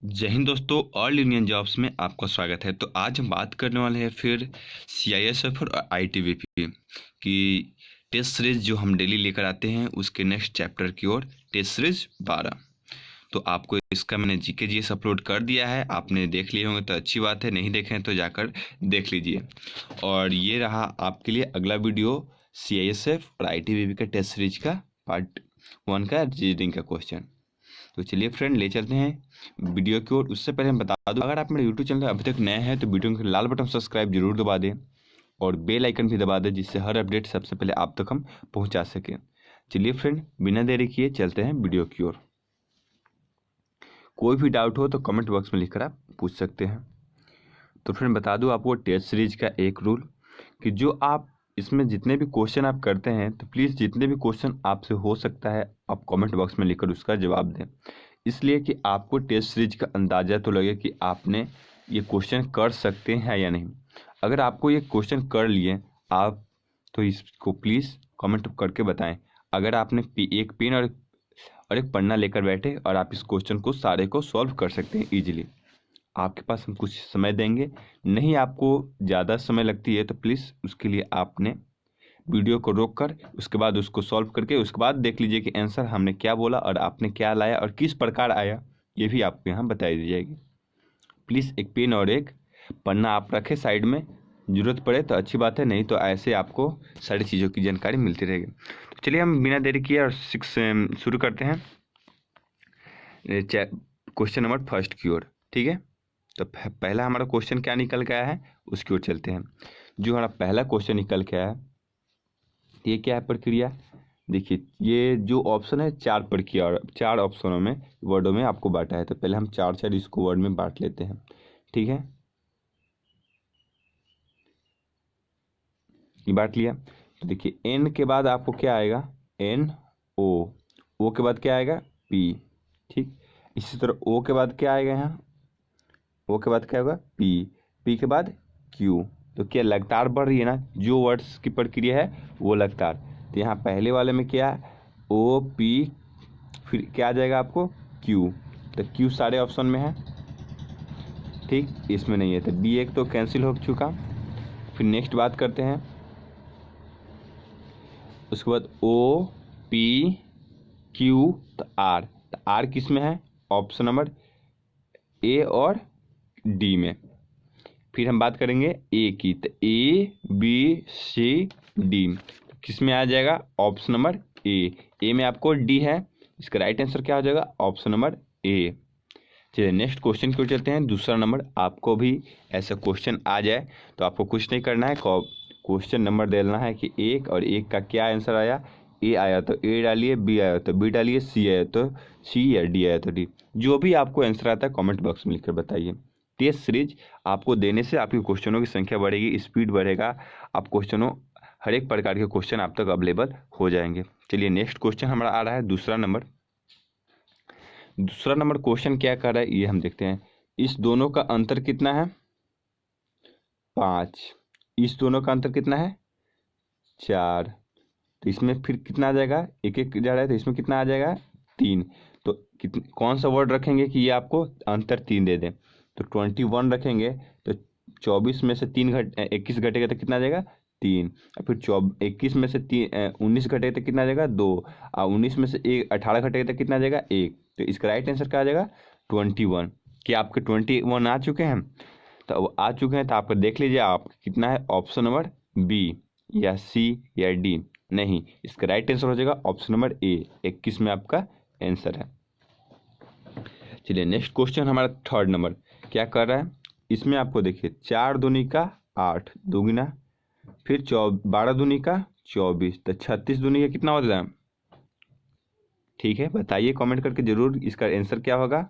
जय हिंद दोस्तों, all Indian jobs में आपका स्वागत है। तो आज हम बात करने वाले हैं फिर सीआईएसएफ और आईटीबीपी की टेस्ट सीरीज जो हम डेली लेकर आते हैं उसके नेक्स्ट चैप्टर की ओर, टेस्ट सीरीज 12। तो आपको इसका मैंने जीके जीएस अपलोड कर दिया है, आपने देख लिए होंगे तो अच्छी बात है, नहीं देखे हैं तो जाकर देख लीजिए। और ये रहा आपके लिए अगला वीडियो सीआईएसएफ और आईटीबीपी का टेस्ट सीरीज का पार्ट 1 का रीडिंग का क्वेश्चन। तो चलिए फ्रेंड, ले चलते हैं वीडियो की ओर। उससे पहले हम बता दूं, अगर आप मेरे यूट्यूब चैनल अभी तक नए हैं तो वीडियो के लाल बटन सब्सक्राइब जरूर दबा दें और बेल आइकन भी दबा दें, जिससे हर अपडेट सबसे पहले आप तक हम पहुंचा सकें। चलिए फ्रेंड, बिना देरी किए चलते हैं वीडियो की ओर। कोई भी डाउट हो तो कमेंट बॉक्स में लिखकर आप पूछ सकते हैं। तो फ्रेंड बता दूं आपको टेस्ट सीरीज का एक रूल कि जो आप इसमें जितने भी क्वेश्चन आप करते हैं तो प्लीज़ जितने भी क्वेश्चन आपसे हो सकता है आप कमेंट बॉक्स में लिखकर उसका जवाब दें, इसलिए कि आपको टेस्ट सीरीज का अंदाज़ा तो लगे कि आपने ये क्वेश्चन कर सकते हैं या नहीं। अगर आपको ये क्वेश्चन कर लिए आप तो इसको प्लीज़ कमेंट करके बताएं। अगर आपने एक पेन और एक पन्ना लेकर बैठे और आप इस क्वेश्चन को सारे को सॉल्व कर सकते हैं ईजिली। आपके पास हम कुछ समय देंगे, नहीं आपको ज़्यादा समय लगती है तो प्लीज़ उसके लिए आपने वीडियो को रोक कर उसके बाद उसको सॉल्व करके उसके बाद देख लीजिए कि आंसर हमने क्या बोला और आपने क्या लाया और किस प्रकार आया, ये भी आपको यहाँ बताई दी जाएगी। प्लीज़ एक पेन और एक पन्ना आप रखें साइड में, ज़रूरत पड़े तो अच्छी बात है, नहीं तो ऐसे आपको सारी चीज़ों की जानकारी मिलती रहेगी। तो चलिए हम बिना देरी किए और शुरू करते हैं क्वेश्चन नंबर फर्स्ट की ओर। ठीक है, तो पहला हमारा क्वेश्चन क्या निकल के आया है उसकी ओर चलते हैं। जो हमारा पहला क्वेश्चन निकल के आया है ये क्या है, प्रक्रिया। देखिए ये जो ऑप्शन है चार प्रक्रिया और चार ऑप्शनों में वर्डों में आपको बांटा है, तो पहले हम चार चार इसको वर्ड में बांट लेते हैं। ठीक है, ये बांट लिया। तो देखिए एन के बाद आपको क्या आएगा, एन ओ के बाद क्या आएगा, पी। ठीक, इसी तरह ओ के बाद क्या आएगा, यहाँ ओ के बाद क्या होगा, पी के बाद क्यू। तो क्या लगातार बढ़ रही है ना, जो वर्ड्स की प्रक्रिया है वो लगातार। तो यहाँ पहले वाले में क्या है, ओ पी, फिर क्या आ जाएगा आपको, क्यू। तो क्यू सारे ऑप्शन में है, ठीक, इसमें नहीं है तो डी एक तो कैंसिल हो चुका। फिर नेक्स्ट बात करते हैं, उसके बाद ओ पी क्यू तो आर किस में है, ऑप्शन नंबर ए और डी में। फिर हम बात करेंगे ए की, तो ए बी सी डी किस में आ जाएगा, ऑप्शन नंबर ए में आपको डी है, इसका राइट आंसर क्या हो जाएगा, ऑप्शन नंबर ए। चलिए नेक्स्ट क्वेश्चन की ओर चलते हैं। दूसरा नंबर, आपको भी ऐसा क्वेश्चन आ जाए तो आपको कुछ नहीं करना है, क्वेश्चन नंबर देना है कि एक और एक का क्या आंसर आया। ए आया तो ए डालिए, बी आया तो बी डालिए, सी आया तो सी या डी आया तो डी। जो भी आपको आंसर आता है कमेंट बॉक्स में लिखकर बताइए। टेस्ट सीरीज आपको देने से आपके क्वेश्चनों की संख्या बढ़ेगी, स्पीड बढ़ेगा, आप क्वेश्चनों हर एक प्रकार के क्वेश्चन आप तक अवेलेबल हो जाएंगे। चलिए नेक्स्ट क्वेश्चन हमारा आ रहा है दूसरा नंबर। दूसरा नंबर क्वेश्चन क्या कर रहा है ये हम देखते हैं। इस दोनों का अंतर कितना है, 5। इस दोनों का अंतर कितना है, 4। तो इसमें फिर कितना आ जाएगा, एक एक जा रहा है तो इसमें कितना आ जाएगा, 3। तो कौन सा वर्ड रखेंगे कि ये आपको अंतर 3 दे दें, तो 21 रखेंगे। तो 24 में से 21 घटेगा तो कितना आ जाएगा, 3। और फिर 21 में से 19 घटेगा तो कितना आ जाएगा, 2। और 19 में से 18 घटेगा तो कितना आ जाएगा, 1। तो इसका राइट आंसर क्या आ जाएगा, 21। क्या आपके 21 आ चुके हैं, तो अब आ चुके हैं तो आप देख लीजिए आप कितना है, ऑप्शन नंबर बी या सी या डी। नहीं, इसका राइट आंसर हो जाएगा ऑप्शन नंबर ए, 21 में आपका आंसर है। चलिए नेक्स्ट क्वेश्चन हमारा थर्ड नंबर क्या कर रहा है। इसमें आपको देखिए 4 दूनी का 8 दुगुना, फिर 12 दूनी का 24, तो 36 दूनी का कितना होता है। ठीक है, बताइए कमेंट करके जरूर इसका आंसर क्या होगा।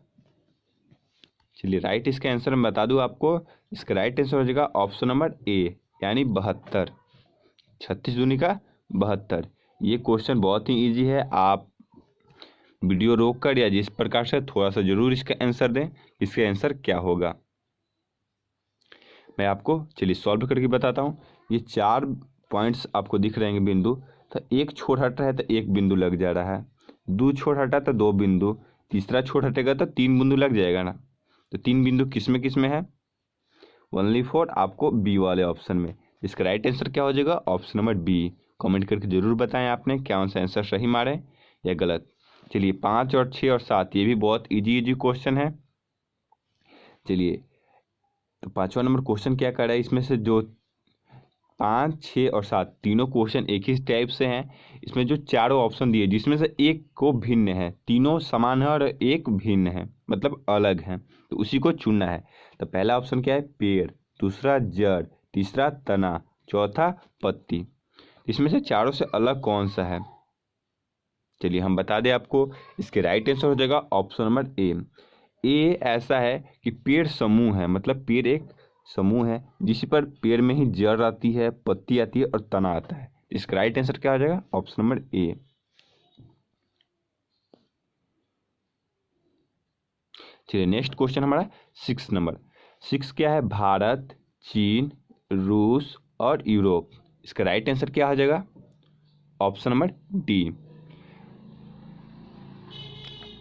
चलिए राइट इसका आंसर मैं बता दूं आपको, इसका राइट आंसर हो जाएगा ऑप्शन नंबर ए यानी 72। 36 दूनी का 72। ये क्वेश्चन बहुत ही इजी है, आप वीडियो रोक कर या जिस प्रकार से थोड़ा सा जरूर इसका आंसर दें, इसका आंसर क्या होगा मैं आपको चलिए सॉल्व करके बताता हूँ। ये 4 पॉइंट्स आपको दिख रहे हैं बिंदु, तो एक छोर हट रहा है तो एक बिंदु लग जा रहा है, 2 छोर हटा तो 2 बिंदु, तीसरा छोर हटेगा तो 3 बिंदु लग जाएगा ना। तो 3 बिंदु किस में है? ओनली फॉर आपको बी वाले ऑप्शन में। इसका राइट आंसर क्या हो जाएगा? Option number B. कमेंट करके जरूर बताएं आपने क्या सा आंसर सही मारे या गलत। चलिए 5 और 6 और 7 ये भी बहुत इजी क्वेश्चन है। चलिए तो 5वां नंबर क्वेश्चन क्या कर रहा है, इसमें से जो 5, 6 और 7 तीनों क्वेश्चन एक ही टाइप से हैं। इसमें जो चारों ऑप्शन दिए जिसमें से एक को भिन्न है, तीनों समान है और एक भिन्न है मतलब अलग है, तो उसी को चुनना है। तो पहला ऑप्शन क्या है? पेड़, दूसरा जड़, तीसरा तना, चौथा पत्ती। इसमें से चारों से अलग कौन सा है? चलिए हम बता दें आपको, इसके राइट आंसर हो जाएगा ऑप्शन नंबर ए। ए ऐसा है कि पेड़ समूह है, मतलब पेड़ एक समूह है जिस पर पेड़ में ही जड़ आती है, पत्ती आती है और तना आता है। इसका राइट आंसर क्या हो जाएगा? Option number A. चलिए नेक्स्ट क्वेश्चन हमारा 6 नंबर। 6 क्या है? भारत, चीन, रूस और यूरोप। इसका राइट आंसर क्या हो जाएगा? Option number D.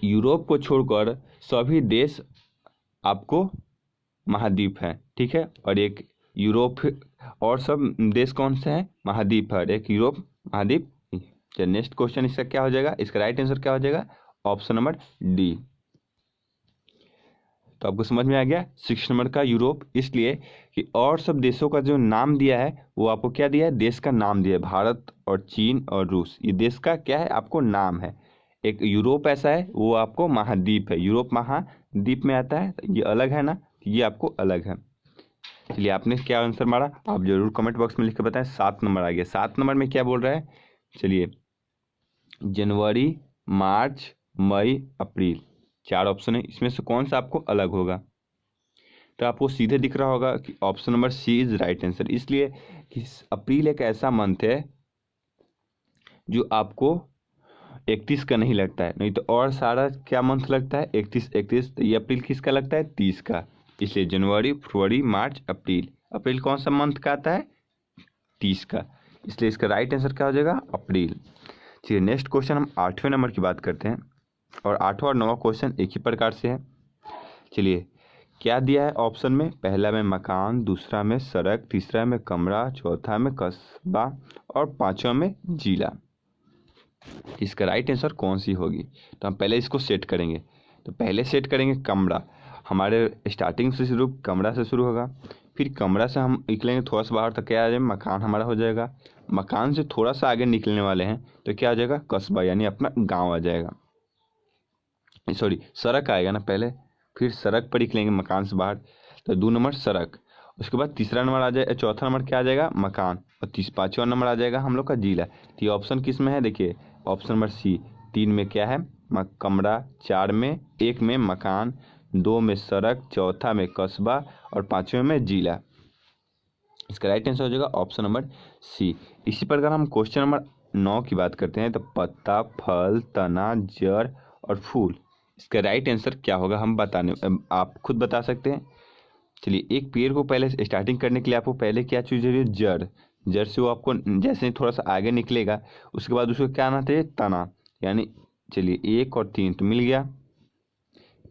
यूरोप को छोड़कर सभी देश आपको महाद्वीप है, ठीक है। और एक यूरोप और सब देश कौन से हैं? महाद्वीप है, एक यूरोप महाद्वीप। चलिए नेक्स्ट क्वेश्चन इसका क्या हो जाएगा? इसका राइट आंसर क्या हो जाएगा? Option number D. तो आपको समझ में आ गया 6 नंबर का यूरोप, इसलिए कि और सब देशों का जो नाम दिया है वो आपको क्या दिया है? देश का नाम दिया है। भारत और चीन और रूस ये देश का क्या है? आपको नाम है। एक यूरोप ऐसा है वो आपको महाद्वीप है, यूरोप महाद्वीप में आता है, ये अलग है ना, ये आपको अलग है। चलिए आपने क्या आंसर मारा आप जरूर कमेंट बॉक्स में लिख के बताएं। 7 नंबर आ गया। 7 नंबर में क्या बोल रहा है? चलिए जनवरी, मार्च, मई, अप्रैल 4 ऑप्शन है, इसमें से कौन सा आपको अलग होगा? तो आपको सीधे दिख रहा होगा कि option number C is right answer, इसलिए कि अप्रैल एक ऐसा मंथ है जो आपको 31 का नहीं लगता है, नहीं तो और सारा क्या मंथ लगता है? 31। तो ये अप्रैल किसका लगता है? 30 का। इसलिए जनवरी, फरवरी, मार्च, अप्रैल। अप्रैल कौन सा मंथ का आता है? 30 का। इसलिए इसका राइट आंसर क्या हो जाएगा? अप्रैल। चलिए नेक्स्ट क्वेश्चन हम 8वें नंबर की बात करते हैं, और 8वां और 9वां क्वेश्चन एक ही प्रकार से है। चलिए क्या दिया है ऑप्शन में? पहला में मकान, दूसरा में सड़क, तीसरा में कमरा, चौथा में कस्बा और 5वां में जिला। इसका राइट आंसर कौन सी होगी? तो हम पहले इसको सेट करेंगे। तो पहले सेट करेंगे कमरा। हमारे स्टार्टिंग से शुरू कमरा से शुरू होगा, फिर कमरा से हम निकलेंगे थोड़ा सा बाहर, तो क्या आ जाएगा? मकान हमारा हो जाएगा। मकान से थोड़ा सा आगे निकलने वाले हैं तो क्या आ जाएगा? कस्बा यानी अपना गांव आ जाएगा। सॉरी सड़क आएगा ना पहले, फिर सड़क पर निकलेंगे मकान से बाहर, तो 2 नंबर सड़क। उसके बाद तीसरा नंबर आ जाएगा, चौथा नंबर क्या आ जाएगा? मकान। और 5वां नंबर आ जाएगा हम लोग का जिला। तो ये ऑप्शन किस में है? देखिए ऑप्शन नंबर सी। 3 में क्या है? कमरा, 4 में 1 में मकान, 2 में सड़क, चौथा में कस्बा और 5वें में जिला। इसका राइट आंसर हो जाएगा ऑप्शन नंबर सी। इसी प्रकार हम क्वेश्चन नंबर 9 की बात करते हैं। तो पत्ता, फल, तना, जड़ और फूल, इसका राइट आंसर क्या होगा? हम बताने आप खुद बता सकते हैं। चलिए एक पेड़ को पहले स्टार्टिंग करने के लिए आपको पहले क्या चीज़ चाहिए? जड़। जड़ से वो आपको जैसे ही थोड़ा सा आगे निकलेगा उसके बाद उसको क्या आना चाहिए? तना। यानी चलिए 1 और 3 तो मिल गया,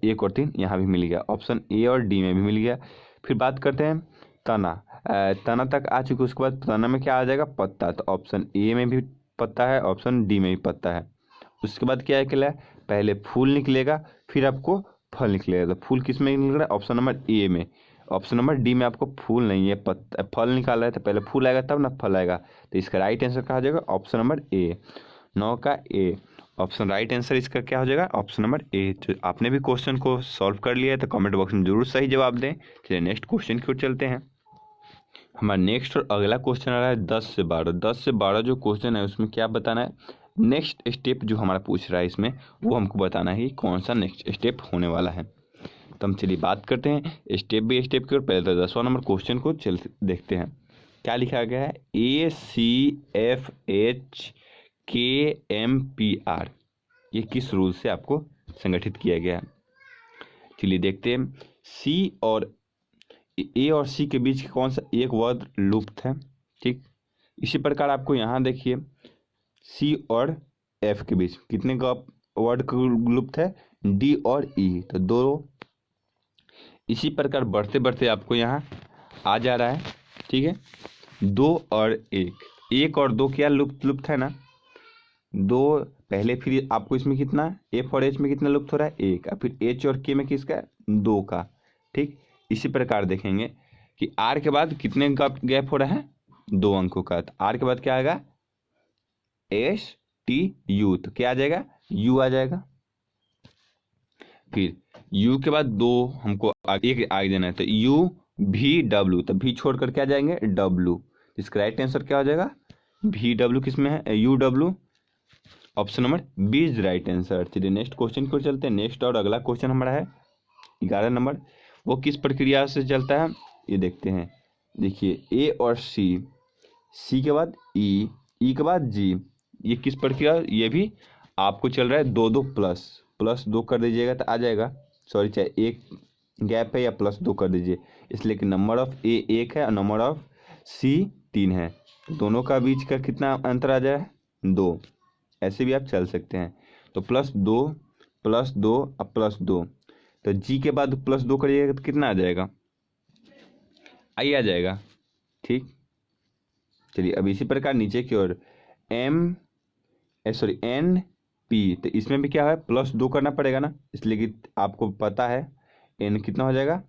1 और 3 यहाँ भी मिल गया, ऑप्शन ए और डी में भी मिल गया। फिर बात करते हैं तना। तना तक आ चुके, उसके बाद तना में क्या आ जाएगा? पत्ता। तो ऑप्शन ए में भी पत्ता है, ऑप्शन डी में भी पत्ता है। उसके बाद क्या निकला? पहले फूल निकलेगा फिर आपको फल निकलेगा। तो फूल किस में निकल रहा है? ऑप्शन नंबर ए में। ऑप्शन नंबर डी में आपको फूल नहीं है, पत्ता फल निकाला है, तो पहले फूल आएगा तब ना फल आएगा। तो इसका राइट आंसर क्या हो जाएगा? Option number A. 9 का ए ऑप्शन राइट आंसर इसका क्या हो जाएगा? Option number A. तो आपने भी क्वेश्चन को सॉल्व कर लिया है तो कमेंट बॉक्स में जरूर सही जवाब दें। चलिए नेक्स्ट क्वेश्चन की ओर चलते हैं। हमारा नेक्स्ट और अगला क्वेश्चन आ रहा है 10 से 12। 10 से 12 जो क्वेश्चन है उसमें क्या बताना है? नेक्स्ट स्टेप जो हमारा पूछ रहा है इसमें वो हमको बताना है कि कौन सा नेक्स्ट स्टेप होने वाला है। तो हम चलिए बात करते हैं स्टेप बाई स्टेप की ओर। पहले तो 10वां नंबर क्वेश्चन को चल देखते हैं। क्या लिखा गया है? ACFHKMPR ये किस रूल से आपको संगठित किया गया है? चलिए देखते हैं। सी और ए और सी के बीच कौन सा एक वर्ड लुप्त है? ठीक इसी प्रकार आपको यहाँ देखिए सी और एफ के बीच कितने का वर्ड लुप्त है? डी और ई। तो दो इसी प्रकार बढ़ते बढ़ते आपको यहाँ आ जा रहा है, ठीक है। 2 और 1 और 2 क्या लुप्त लुप्त है ना, 2 पहले, फिर आपको इसमें कितना एफ और एच में कितना लुप्त हो रहा है 1, और फिर एच और के में किसका 2 का, ठीक। इसी प्रकार देखेंगे कि आर के बाद कितने का गैप हो रहा है 2 अंकों का, तो आर के बाद क्या आएगा एस टी यू, तो क्या आ जाएगा यू आ जाएगा। फिर यू के बाद 2 हमको एक आगे देना है, तो यू भी डब्ल्यू, तो भी छोड़कर क्या जाएंगे डब्ल्यू, इसका राइट आंसर क्या हो जाएगा भी डब्ल्यू, किस में है U W, option number B is right answer. चलिए नेक्स्ट क्वेश्चन को चलते हैं। नेक्स्ट और अगला क्वेश्चन हमारा है 11 नंबर। वो किस प्रक्रिया से चलता है ये देखते हैं। देखिए ए और सी के बाद ई के बाद जी, ये किस प्रक्रिया, ये भी आपको चल रहा है 2 2 प्लस 2 कर दीजिएगा तो आ जाएगा, सॉरी चाहे एक गैप है या +2 कर दीजिए, इसलिए कि नंबर ऑफ ए 1 है और नंबर ऑफ सी 3 है, दोनों का बीच का कितना अंतर आ जाए 2, ऐसे भी आप चल सकते हैं। तो +2 +2 और +2, तो जी के बाद +2 करिएगा तो कितना आ जाएगा आई आ जाएगा, ठीक। चलिए अब इसी प्रकार नीचे की ओर एन पी, तो इसमें भी क्या है +2 करना पड़ेगा ना, इसलिए कि आपको पता है एन कितना हो जाएगा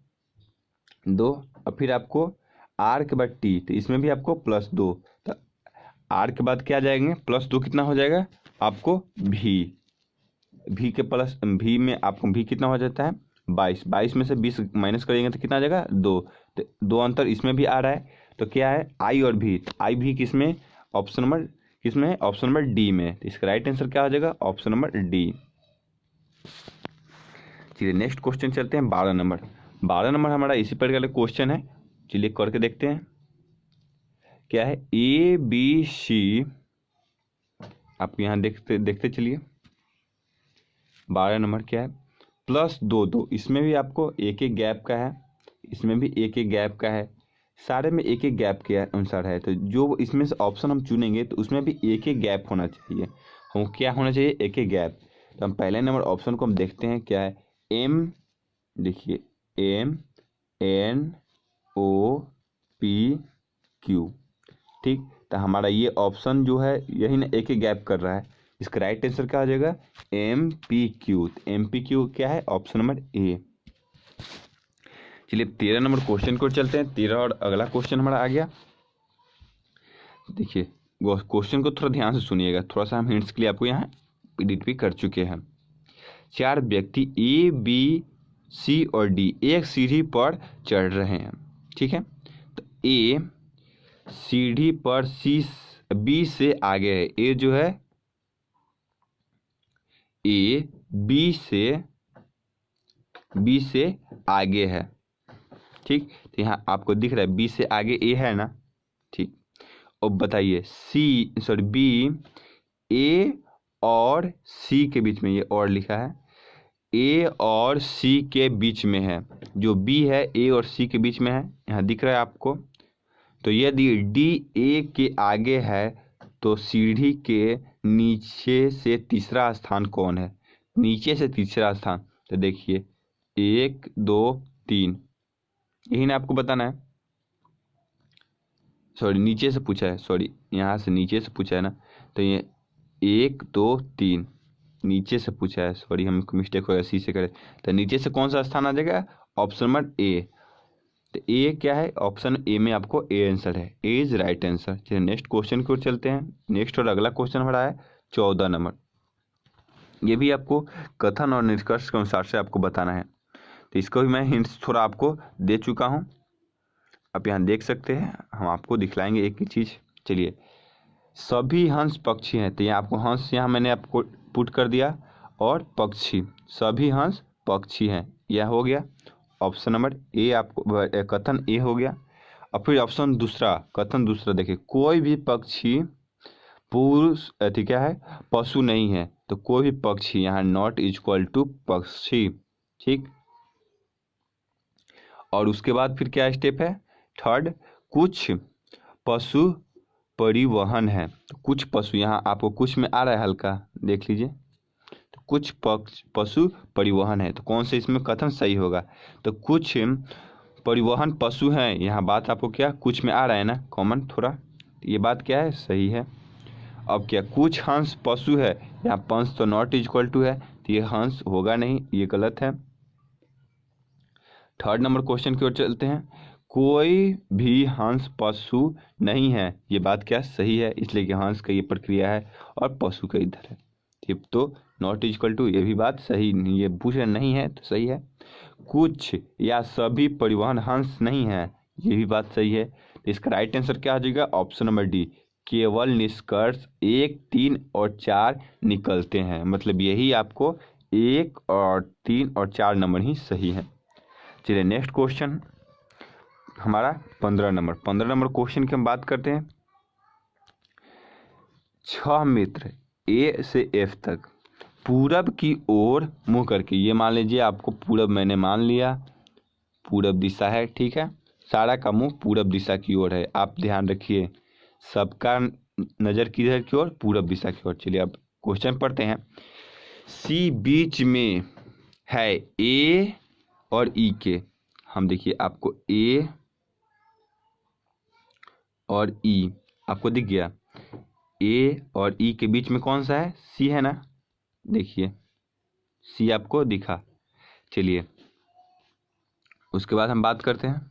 2, और फिर आपको आर के बाद टी, तो इसमें भी आपको +2, तो आर के बाद क्या जाएंगे +2 कितना हो जाएगा आपको भी के प्लस भी में आपको भी कितना हो जाता है 22 में से 20 माइनस करेंगे तो कितना आ जाएगा 2, तो 2 अंतर इसमें भी आ रहा है, तो क्या है आई और भी, आई भी किस में ऑप्शन नंबर किसमें है ऑप्शन नंबर डी में, तो इसका राइट आंसर क्या हो जाएगा ऑप्शन नंबर डी। चलिए नेक्स्ट क्वेश्चन चलते हैं 12 नंबर। 12 नंबर हमारा इसी प्रकार का क्वेश्चन है, चलिए करके देखते हैं क्या है। ए बी सी, आप यहाँ देखते देखते चलिए 12 नंबर क्या है +2 इसमें भी आपको एक एक गैप का है, इसमें भी एक एक गैप का है, सारे में एक एक गैप के अनुसार है, तो जो इसमें से ऑप्शन हम चुनेंगे तो उसमें भी एक एक गैप होना चाहिए, हम क्या होना चाहिए एक एक गैप। तो हम पहले नंबर ऑप्शन को हम देखते हैं क्या है एम, देखिए MNOPQ, ठीक। तो हमारा ये ऑप्शन जो है यही ना एक एक गैप कर रहा है, इसका राइट आंसर क्या हो जाएगा MPQ, MPQ क्या है ऑप्शन नंबर ए। चलिए 13 नंबर क्वेश्चन को चलते हैं। 13 और अगला क्वेश्चन हमारा आ गया। देखिए क्वेश्चन को थोड़ा ध्यान से सुनिएगा, थोड़ा सा हम हिंट्स के लिए आपको यहाँ एडिट भी कर चुके हैं। 4 व्यक्ति ए बी सी और डी एक सीढ़ी पर चढ़ रहे हैं, ठीक है। तो ए सीढ़ी पर बी से आगे है, ए जो है ए बी से आगे है, ठीक। तो यहाँ आपको दिख रहा है बी से आगे ए है ना, ठीक। अब बताइए बी ए और सी के बीच में, ये और लिखा है ए और सी के बीच में है, जो बी है ए और सी के बीच में है, यहाँ दिख रहा है आपको। तो यदि डी ए के आगे है तो सीढ़ी के नीचे से तीसरा स्थान कौन है, नीचे से तीसरा स्थान, तो देखिए 1 2 3, यही ना आपको बताना है, सॉरी नीचे से पूछा है, सॉरी यहाँ से नीचे से पूछा है ना, तो ये 1 2 3 नीचे से पूछा है, सॉरी हमको मिस्टेक हो गया, सी से करें, तो नीचे से कौन सा स्थान आ जाएगा ऑप्शन नंबर ए, तो ए क्या है ऑप्शन ए में आपको ए आंसर है, ए इज राइट आंसर। चलिए नेक्स्ट क्वेश्चन की ओर चलते हैं। नेक्स्ट और अगला क्वेश्चन हमारा है 14 नंबर। ये भी आपको कथन और निष्कर्ष के अनुसार से आपको बताना है, तो इसको भी मैं हिंट्स थोड़ा आपको दे चुका हूँ, आप यहाँ देख सकते हैं, हम आपको दिखलाएंगे एक ही चीज़। चलिए सभी हंस पक्षी हैं, तो यहाँ आपको हंस यहाँ मैंने आपको पुट कर दिया, और पक्षी सभी हंस पक्षी हैं, यह हो गया ऑप्शन नंबर ए, आपको कथन ए हो गया। और फिर ऑप्शन दूसरा, कथन दूसरा देखिए कोई भी पक्षी पुरुष क्या है पशु नहीं है, तो कोई भी पक्षी यहाँ नॉट इक्वल टू पक्षी, ठीक। और उसके बाद फिर क्या स्टेप है थर्ड, कुछ पशु परिवहन है, तो कुछ पशु यहाँ आपको कुछ में आ रहा है हल्का देख लीजिए, तो कुछ पशु परिवहन है। तो कौन से इसमें कथन सही होगा? तो कुछ परिवहन पशु हैं, यहाँ बात आपको क्या कुछ में आ रहा है ना कॉमन थोड़ा, ये बात क्या है सही है। अब क्या कुछ हंस पशु है, यहाँ पंस तो नॉट इक्वल टू है, तो ये हंस होगा नहीं, ये गलत है। थर्ड नंबर क्वेश्चन की ओर चलते हैं। कोई भी हंस पशु नहीं है, ये बात क्या सही है, इसलिए कि हंस का ये प्रक्रिया है और पशु का इधर है, ठीक। तो नॉट इक्वल टू ये भी बात सही नहीं, ये पूछ रहे नहीं है तो सही है। कुछ या सभी परिवहन हंस नहीं है, ये भी बात सही है। तो इसका राइट आंसर क्या आ जाएगा? ऑप्शन नंबर डी, केवल निष्कर्ष 1, 3 और 4 निकलते हैं। मतलब यही आपको 1 और 3 और 4 नंबर ही सही है। चलिए नेक्स्ट क्वेश्चन हमारा 15 नंबर क्वेश्चन की हम बात करते हैं। 6 मित्र ए से एफ तक पूरब की ओर मुंह करके, ये मान लीजिए आपको पूरब मैंने मान लिया, पूरब दिशा है, ठीक है, सारा का मुंह पूरब दिशा की ओर है। आप ध्यान रखिए सबका नज़र किधर की ओर? पूरब दिशा की ओर। चलिए अब क्वेश्चन पढ़ते हैं। सी बीच में है ए और ई के, हम देखिए आपको ए और ई आपको दिख गया, ए और ई के बीच में कौन सा है? सी है ना, देखिए सी आपको दिखा। चलिए उसके बाद हम बात करते हैं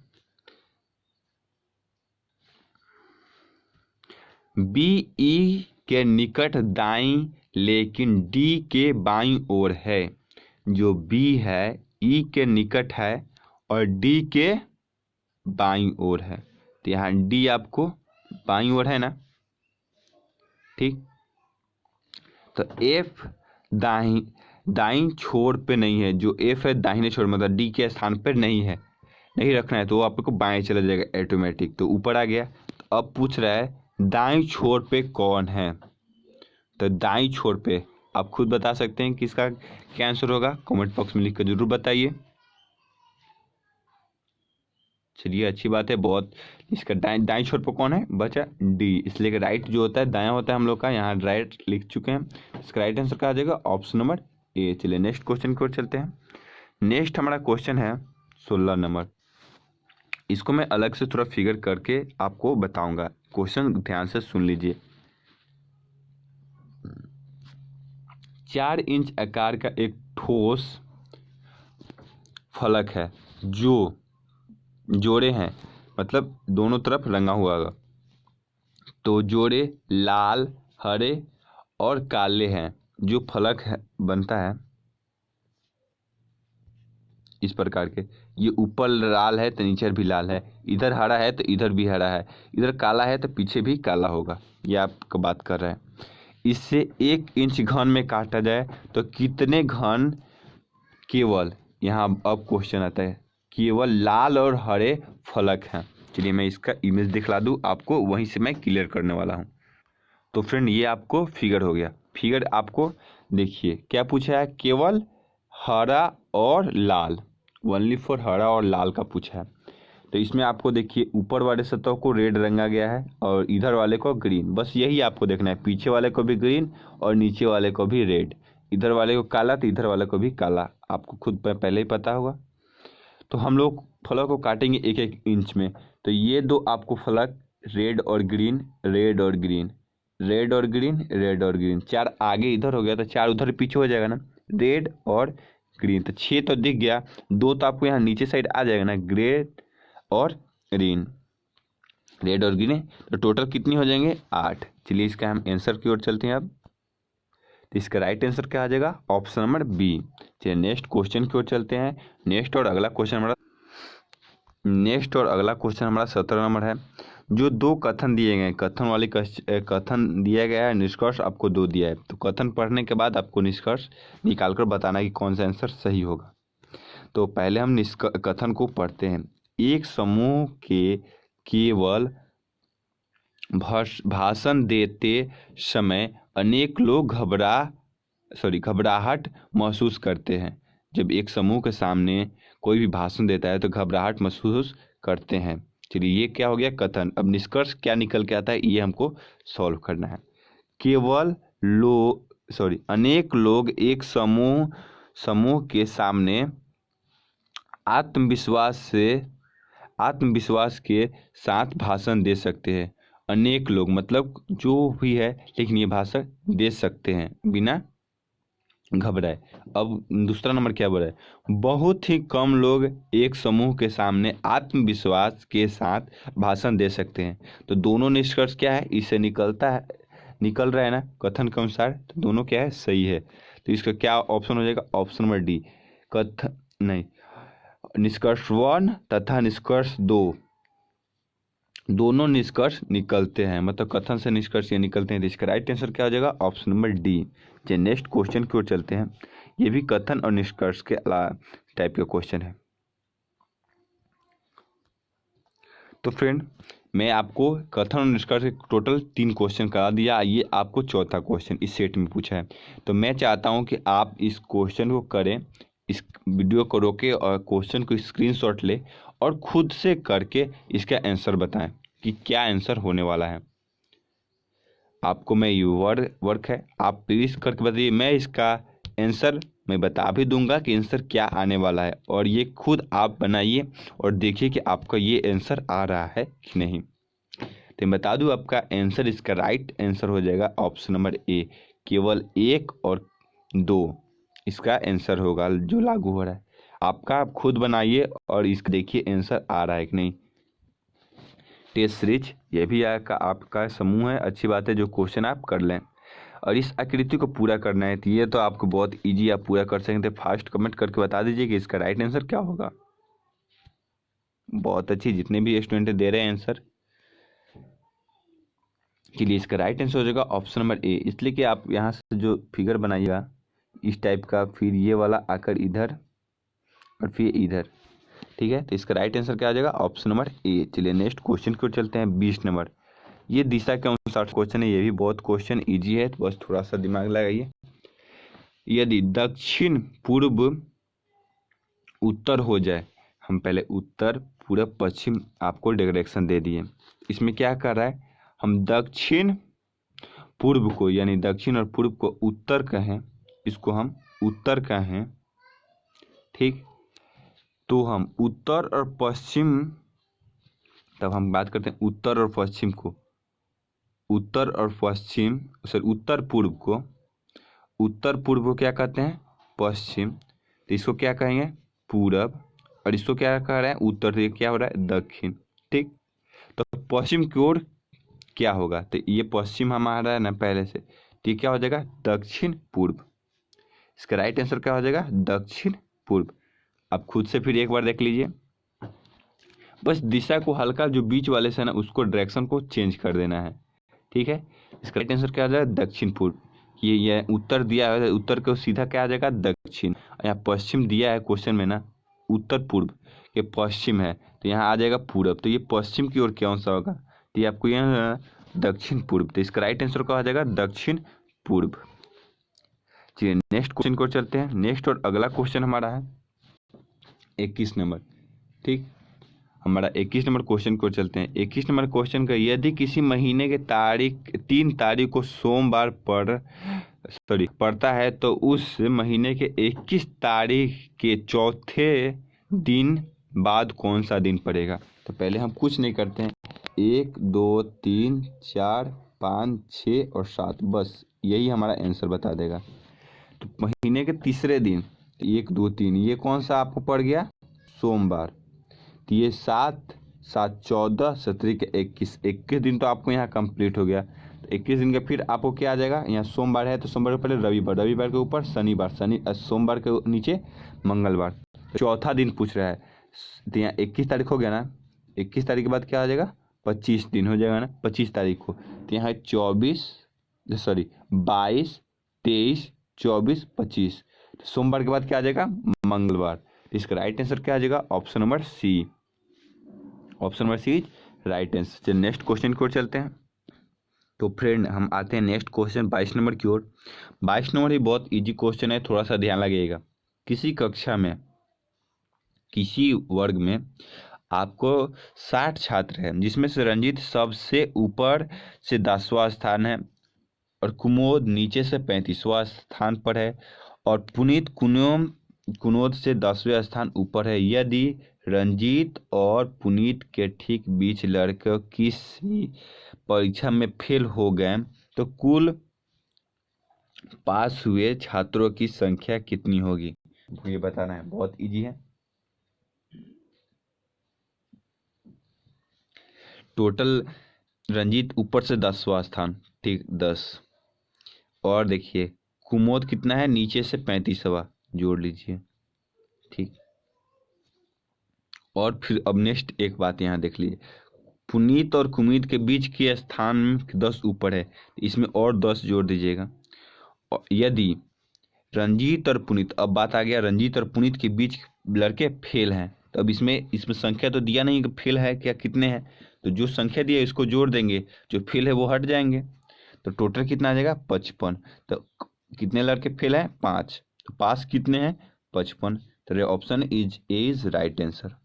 बी ई के निकट दाईं लेकिन डी के बाईं ओर है। जो बी है ई के निकट है और डी के बाईं ओर है, तो यहाँ डी आपको बाईं ओर है ना, ठीक। तो एफ दाईं छोर पे नहीं है, जो एफ है दाहिने छोर मतलब डी के स्थान पर नहीं है, नहीं रखना है तो वो आपको बाएं चला जाएगा ऑटोमेटिक, तो ऊपर आ गया। तो अब पूछ रहा है दाईं छोर पे कौन है? तो दाईं छोर पे आप खुद बता सकते हैं कि इसका क्या आंसर होगा, कमेंट बॉक्स में लिख कर जरूर बताइए। चलिए अच्छी बात है बहुत। इसका दाईं छोर पर कौन है बचा? डी, इसलिए कि राइट जो होता है दायां होता है हम लोग का, यहाँ राइट लिख चुके हैं। इसका राइट आंसर क्या आ जाएगा? Option number A. चलिए नेक्स्ट क्वेश्चन की ओर चलते हैं। नेक्स्ट हमारा क्वेश्चन है 16 नंबर। इसको मैं अलग से थोड़ा फिगर करके आपको बताऊंगा, क्वेश्चन ध्यान से सुन लीजिए। 4 इंच आकार का एक ठोस फलक है जो जोड़े हैं, मतलब दोनों तरफ रंगा हुआ होगा, तो जोड़े लाल, हरे और काले हैं। जो फलक है बनता है इस प्रकार के, ये ऊपर लाल है तो नीचे भी लाल है, इधर हरा है तो इधर भी हरा है, इधर काला है तो पीछे भी काला होगा, ये आपको बात कर रहे हैं। इससे 1 इंच घन में काटा जाए तो कितने घन? केवल यहाँ अब क्वेश्चन आता है, केवल लाल और हरे फलक हैं। चलिए मैं इसका इमेज दिखला दूँ आपको, वहीं से मैं क्लियर करने वाला हूँ। तो फ्रेंड ये आपको फिगर हो गया, फिगर आपको देखिए क्या पूछा है, केवल हरा और लाल, ओनली फॉर हरा और लाल का पूछा है। तो इसमें आपको देखिए ऊपर वाले सतह को रेड रंगा गया है और इधर वाले को ग्रीन, बस यही आपको देखना है, पीछे वाले को भी ग्रीन और नीचे वाले को भी रेड, इधर वाले को काला तो इधर वाले को भी काला, आपको खुद पहले ही पता होगा। तो हम लोग फलक को काटेंगे 1-1 इंच में, तो ये दो आपको फलक रेड और ग्रीन, रेड और ग्रीन, रेड और ग्रीन, रेड और ग्रीन, 4 आगे इधर हो गया तो 4 उधर पीछे हो जाएगा ना, रेड और ग्रीन, तो 6 तो दिख गया, 2 तो आपको यहाँ नीचे साइड आ जाएगा ना, ग्रे और ग्रीन, रेड और ग्रीन, तो टोटल कितनी हो जाएंगे? 8। चलिए इसका हम आंसर की ओर चलते हैं अब। तो इसका राइट आंसर क्या आ जाएगा? Option number B. चलिए नेक्स्ट क्वेश्चन की ओर चलते हैं। नेक्स्ट और अगला क्वेश्चन हमारा 17 नंबर है। जो 2 कथन दिए गए, कथन दिया गया है, निष्कर्ष आपको 2 दिया है, तो कथन पढ़ने के बाद आपको निष्कर्ष निकालकर बताना कि कौन सा आंसर सही होगा। तो पहले हम कथन को पढ़ते हैं। एक समूह के केवल भाषण देते समय अनेक लोग घबराहट महसूस करते हैं। जब एक समूह के सामने कोई भी भाषण देता है तो घबराहट महसूस करते हैं। चलिए ये क्या हो गया? कथन। अब निष्कर्ष क्या निकल के आता है ये हमको सॉल्व करना है। केवल अनेक लोग एक समूह के सामने आत्मविश्वास के साथ भाषण दे सकते हैं। अनेक लोग मतलब जो भी है, लेकिन ये भाषण दे सकते हैं बिना घबराए। अब दूसरा नंबर क्या बोला है, बहुत ही कम लोग एक समूह के सामने आत्मविश्वास के साथ भाषण दे सकते हैं। तो दोनों निष्कर्ष क्या है, इससे निकल रहा है ना कथन के अनुसार, तो दोनों क्या है, सही है। तो इसका क्या ऑप्शन हो जाएगा, ऑप्शन नंबर डी। कथन नहीं, निष्कर्ष 1 तथा निष्कर्ष 2 दोनों निष्कर्ष निकलते हैं, मतलब कथन से निष्कर्ष ये निकलते हैं। तो इसका राइट आंसर क्या हो जाएगा, ऑप्शन नंबर डी। जो नेक्स्ट क्वेश्चन की ओर चलते हैं, ये भी कथन और निष्कर्ष के टाइप का क्वेश्चन है। तो फ्रेंड, मैं आपको कथन और निष्कर्ष के टोटल 3 क्वेश्चन करा दिया। ये आपको चौथा क्वेश्चन इस सेट में पूछा है। तो मैं चाहता हूँ कि आप इस क्वेश्चन को करें, इस वीडियो को रोके और क्वेश्चन को स्क्रीनशॉट ले और खुद से करके इसका आंसर बताएं कि क्या आंसर होने वाला है। आपको मैं वर्क है, आप प्लीज़ करके बताइए। मैं इसका आंसर मैं बता भी दूंगा कि आंसर क्या आने वाला है, और ये खुद आप बनाइए और देखिए कि आपका ये आंसर आ रहा है कि नहीं। तो मैं बता दूं, आपका आंसर, इसका राइट आंसर हो जाएगा ऑप्शन नंबर ए। केवल 1 और 2 इसका आंसर होगा जो लागू हो रहा है। आप खुद बनाइए और इसका देखिए आंसर आ रहा है कि नहीं। टेस्ट सीरीज ये भी आपका समूह है, अच्छी बात है, जो क्वेश्चन आप कर लें और इस आकृति को पूरा करना है। तो ये तो आपको बहुत इजी, आप पूरा कर सकते हैं। फास्ट कमेंट करके बता दीजिए कि इसका राइट आंसर क्या होगा। बहुत अच्छी, जितने भी स्टूडेंट दे रहे हैं आंसर के लिए, इसका राइट आंसर हो जाएगा ऑप्शन नंबर ए। इसलिए कि आप यहाँ से जो फिगर बनाइएगा इस टाइप का, फिर ये वाला आकर इधर और फिर इधर, ठीक है। तो इसका राइट आंसर क्या आ जाएगा, ऑप्शन नंबर ए। चलिए नेक्स्ट क्वेश्चन को चलते हैं। 20 नंबर, ये दिशा के अनुसार क्वेश्चन है। ये भी बहुत क्वेश्चन इजी है, तो बस थोड़ा सा दिमाग लगाइए। यदि दक्षिण पूर्व उत्तर हो जाए, हम पहले उत्तर पूरब पश्चिम आपको डायरेक्शन दे दिए। इसमें क्या कर रहा है, हम दक्षिण पूर्व को यानी दक्षिण और पूर्व को उत्तर कहें, इसको हम उत्तर कहें, ठीक। तो हम उत्तर और पश्चिम, तब हम बात करते हैं उत्तर और पश्चिम को, उत्तर और पश्चिम सॉरी उत्तर पूर्व को, उत्तर पूर्व को क्या कहते हैं, पश्चिम। तो इसको क्या कहेंगे, पूरब, और इसको क्या कह रहे हैं, उत्तर। तो क्या हो रहा है, दक्षिण, ठीक। तो पश्चिम की ओर क्या होगा, तो ये पश्चिम हमारा है ना पहले से, तो ये क्या हो जाएगा, दक्षिण पूर्व। इसका राइट आंसर क्या हो जाएगा, दक्षिण पूर्व। आप खुद से फिर एक बार देख लीजिए, बस दिशा को हल्का जो बीच वाले से ना उसको डायरेक्शन को चेंज कर देना है, ठीक है। इसका राइट आंसर क्या हो जाएगा, दक्षिण पूर्व। ये उत्तर दिया है, उत्तर को सीधा क्या आ जाएगा, दक्षिण। यहाँ पश्चिम दिया है क्वेश्चन में ना, उत्तर पूर्व, ये पश्चिम है, तो यहाँ आ जाएगा पूरब। तो ये पश्चिम की ओर कौन सा होगा, तो ये आपको यहाँ दक्षिण पूर्व। तो इसका राइट आंसर क्या आ जाएगा, दक्षिण पूर्व। चलिए नेक्स्ट क्वेश्चन को चलते हैं। नेक्स्ट और अगला क्वेश्चन हमारा है 21 नंबर, ठीक। हमारा 21 नंबर क्वेश्चन को चलते हैं। 21 नंबर क्वेश्चन का, यदि किसी महीने के 3 तारीख को सोमवार पड़ता है, तो उस महीने के 21 तारीख के चौथे दिन बाद कौन सा दिन पड़ेगा। तो पहले हम कुछ नहीं करते हैं, 1 2 3 4 5 6 और 7, बस यही हमारा आंसर बता देगा। तो महीने के तीसरे दिन 1 2 3, ये कौन सा आपको पड़ गया, सोमवार। तो ये 7 7 14 17 के 21 दिन तो आपको यहाँ कंप्लीट हो गया। तो 21 दिन का फिर आपको क्या आ जाएगा, यहाँ सोमवार है तो सोमवार के पहले रविवार के ऊपर शनिवार, सोमवार के नीचे मंगलवार, तो चौथा दिन पूछ रहा है। तो यहाँ 21 तारीख हो गया ना, 21 तारीख के बाद क्या आ जाएगा, 25 दिन हो जाएगा ना 25 तारीख को। तो यहाँ 22 23 24 25, तो सोमवार के बाद क्या आ जाएगा, मंगलवार। तो इसका राइट आंसर क्या आ जाएगा, option number C. Option number C right answer. चलिए नेक्स्ट क्वेश्चन की ओर चलते हैं। तो फ्रेंड हम आते हैं नेक्स्ट क्वेश्चन 22 नंबर की ओर। 22 नंबर ही बहुत इजी क्वेश्चन है, थोड़ा सा ध्यान लगेगा। किसी कक्षा में, किसी वर्ग में आपको 60 छात्र हैं, जिसमें से रंजीत सबसे ऊपर से 10वां स्थान है, और कुमोद नीचे से 35वां स्थान पर है और पुनीत कुनोद से 10वें स्थान ऊपर है। यदि रंजीत और पुनीत के ठीक बीच लड़के किसी परीक्षा में फेल हो गए तो कुल पास हुए छात्रों की संख्या कितनी होगी? ये बताना है, बहुत इजी है। टोटल रंजीत ऊपर से 10वां स्थान, ठीक 10। और देखिए कुमोद कितना है, नीचे से 35वां, जोड़ लीजिए, ठीक। और फिर अब नेक्स्ट एक बात यहाँ देख लीजिए, पुनीत और कुमुद के बीच के स्थान 10 ऊपर है, इसमें और 10 जोड़ दीजिएगा। और यदि रंजीत और पुनीत, अब बात आ गया रंजीत और पुनीत के बीच लड़के फेल हैं, तो अब इसमें संख्या तो दिया नहीं कि फेल है क्या, कितने हैं, तो जो संख्या दिया इसको जोड़ देंगे, जो फेल है वो हट जाएंगे, तो टोटल कितना आ जाएगा 55। तो कितने लड़के फेल हैं, 5, तो पास कितने हैं, 55। तो option is right answer.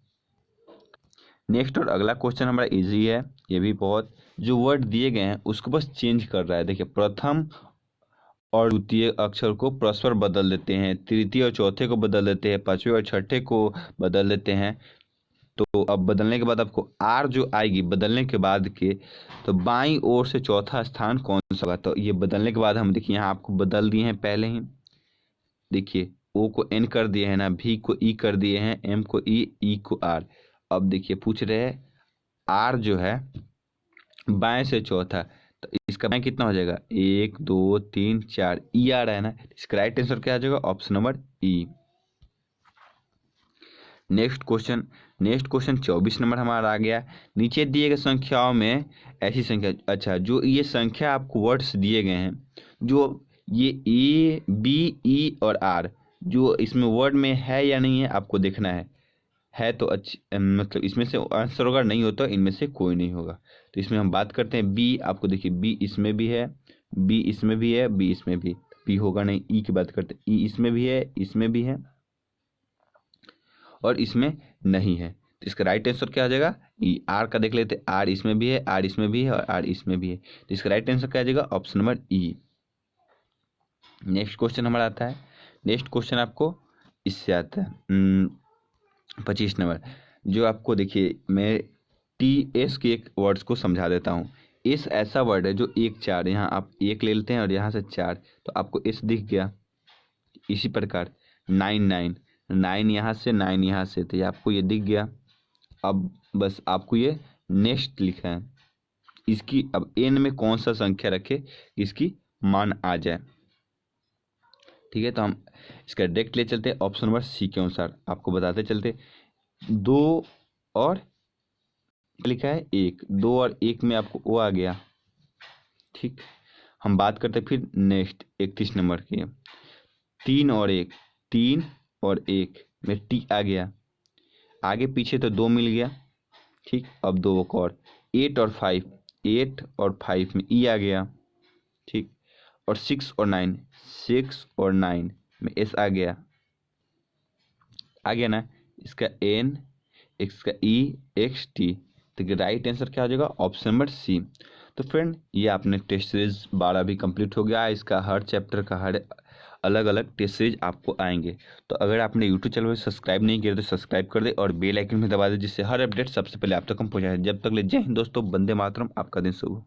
Next और अगला क्वेश्चन हमारा इजी है, ये भी बहुत, जो वर्ड दिए गए हैं उसको बस चेंज कर रहा है। देखिए प्रथम और द्वितीय अक्षर को परस्पर बदल देते हैं, तृतीय और चौथे को बदल देते हैं, पांचवें और छठे को बदल देते हैं। तो अब बदलने के बाद आपको आर जो आएगी बदलने के बाद के, तो बाईं ओर से चौथा स्थान कौन सा होगा? तो ये बदलने के बाद हम देखिए यहाँ आपको बदल दिए हैं पहले ही। देखिए ओ को एन कर दिए हैं ना, भी को ई कर दिए हैं, एम को ई को आर। अब देखिए पूछ रहे हैं आर जो है बाएं से चौथा, तो इसका बाएं कितना हो जाएगा, 1 2 3 4, ई आ रहा है ना, इसका राइट आंसर क्या आ जाएगा, ऑप्शन नंबर ई। नेक्स्ट क्वेश्चन 24 नंबर हमारा आ गया। नीचे दिए गए संख्याओं में ऐसी संख्या, अच्छा जो ये संख्या आपको वर्ड्स दिए गए हैं, जो ये ए बी ई और आर, जो इसमें वर्ड में है या नहीं है आपको देखना है तो अच्छी, मतलब इसमें से आंसर होगा, नहीं होता इनमें से कोई नहीं होगा। तो इसमें हम बात करते हैं बी, आपको देखिए बी इसमें भी है, बी इसमें भी है, बी इसमें भी, बी होगा नहीं। ई की बात करते हैं, ई इसमें भी है, इसमें भी है और इसमें नहीं है, तो इसका राइट आंसर क्या आ जाएगा, ई। आर का देख लेते हैं, आर इसमें भी है, आर इसमें भी है और आर इसमें भी है, तो इसका राइट आंसर क्या आ जाएगा, ऑप्शन नंबर ई। नेक्स्ट क्वेश्चन हमारा आता है, नेक्स्ट क्वेश्चन आपको इससे आता है 25 नंबर, जो आपको देखिए मैं टी एस के एक वर्ड्स को समझा देता हूँ। एस ऐसा वर्ड है जो 1 4, यहाँ आप 1 ले लेते हैं और यहाँ से 4, तो आपको एस दिख गया। इसी प्रकार 9 9 9 यहाँ से 9 यहाँ से, तो ये आपको ये दिख गया। अब बस आपको ये नेक्स्ट लिखा है, इसकी अब एन में कौन सा संख्या रखे इसकी मान आ जाए, ठीक है। तो हम इसका डायरेक्ट ले चलते हैं ऑप्शन नंबर सी के अनुसार, आपको बताते चलते। 2 और लिखा है 1, 2 और 1 में आपको ओ आ गया, ठीक। हम बात करते फिर नेक्स्ट 31 नंबर की, 3 और 1, 3 और 1 में टी आ गया, आगे पीछे तो 2 मिल गया, ठीक। अब 2 और 8 और 5, 8 और 5 में ई आ गया, ठीक। और 6 और 9, 6 और 9 में एस आ गया ना, इसका एन, इसका ई, एक्स टी, तो राइट आंसर क्या हो जाएगा, ऑप्शन नंबर सी। तो फ्रेंड ये आपने टेस्ट सीरीज 12 भी कंप्लीट हो गया, इसका हर चैप्टर का हर अलग अलग टेस्ट सीरीज आपको आएंगे। तो अगर आपने यूट्यूब चैनल पर सब्सक्राइब नहीं किया तो सब्सक्राइब कर दे और बेल आइकन में दबा दे, जिससे हर अपडेट सबसे पहले आप तक हम पहुँचाए। जब तक ले जय हिंद दोस्तों, वंदे मातरम, आपका दिन शुभ हो।